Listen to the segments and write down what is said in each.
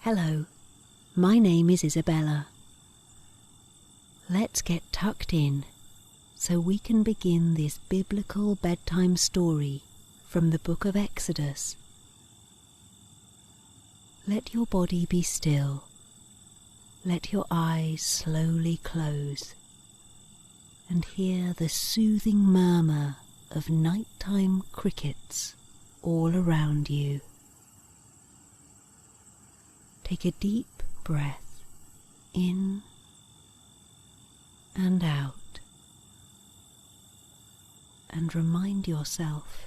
Hello, my name is Isabella. Let's get tucked in so we can begin this biblical bedtime story from the book of Exodus. Let your body be still. Let your eyes slowly close and hear the soothing murmur of nighttime crickets all around you. Take a deep breath in and out, and remind yourself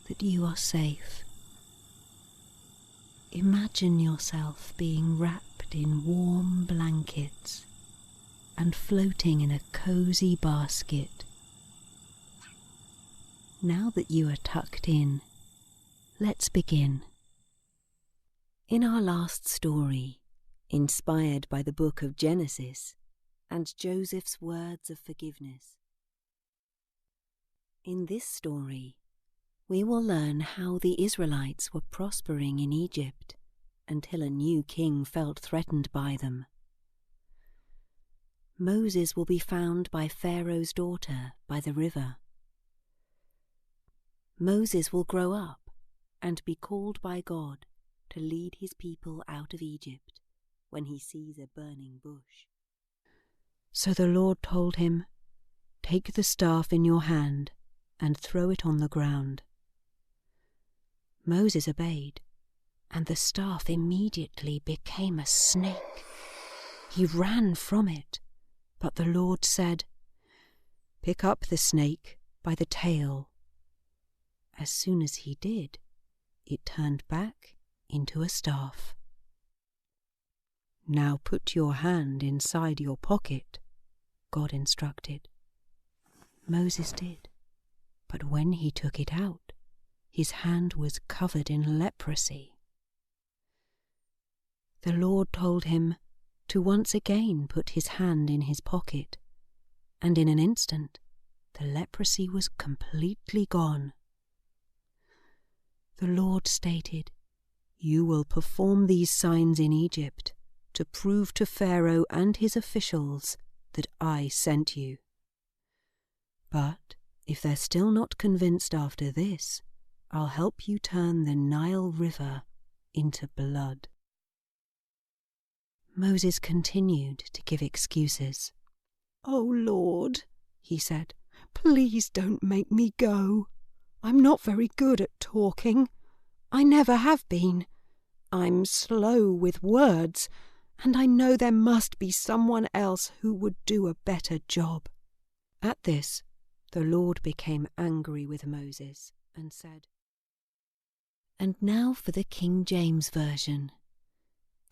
that you are safe. Imagine yourself being wrapped in warm blankets and floating in a cozy basket. Now that you are tucked in, let's begin. In our last story, inspired by the book of Genesis and Joseph's words of forgiveness, in this story, we will learn how the Israelites were prospering in Egypt until a new king felt threatened by them. Moses will be found by Pharaoh's daughter by the river. Moses will grow up and be called by God to lead his people out of Egypt when he sees a burning bush. So the Lord told him, "Take the staff in your hand and throw it on the ground." Moses obeyed, and the staff immediately became a snake. He ran from it, but the Lord said, "Pick up the snake by the tail." As soon as he did, it turned back into a staff. "Now put your hand inside your pocket," God instructed. Moses did, but when he took it out, his hand was covered in leprosy. The Lord told him to once again put his hand in his pocket, and in an instant the leprosy was completely gone. The Lord stated, "You will perform these signs in Egypt to prove to Pharaoh and his officials that I sent you. But if they're still not convinced after this, I'll help you turn the Nile River into blood." Moses continued to give excuses. "Oh Lord," he said, "please don't make me go. I'm not very good at talking. I never have been. I'm slow with words, and I know there must be someone else who would do a better job." At this, the Lord became angry with Moses and said, and now for the King James Version.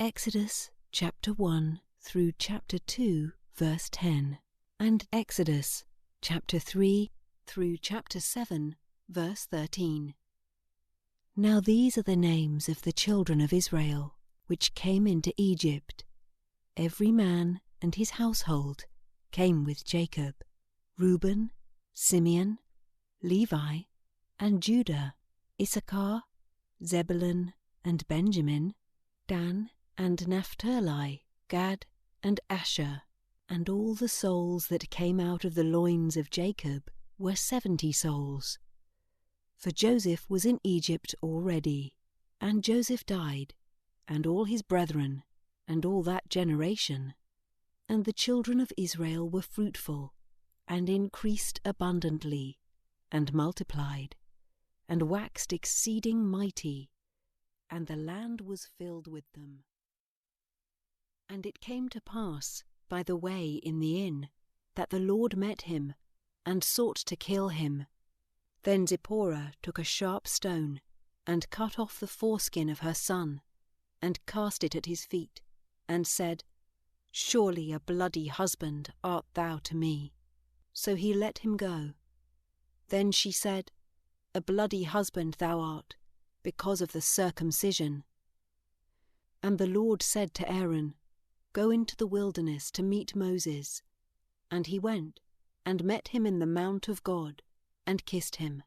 Exodus chapter 1 through chapter 2, verse 10, and Exodus chapter 3 through chapter 7, verse 13. Now these are the names of the children of Israel, which came into Egypt. Every man and his household came with Jacob: Reuben, Simeon, Levi, and Judah, Issachar, Zebulun, and Benjamin, Dan and Naphtali, Gad and Asher. And all the souls that came out of the loins of Jacob were 70 souls. For Joseph was in Egypt already, and Joseph died, and all his brethren, and all that generation. And the children of Israel were fruitful, and increased abundantly, and multiplied, and waxed exceeding mighty, and the land was filled with them. And it came to pass by the way in the inn that the Lord met him, and sought to kill him. Then Zipporah took a sharp stone, and cut off the foreskin of her son, and cast it at his feet, and said, "Surely a bloody husband art thou to me." So he let him go. Then she said, "A bloody husband thou art, because of the circumcision." And the Lord said to Aaron, "Go into the wilderness to meet Moses." And he went, and met him in the mount of God, and kissed him.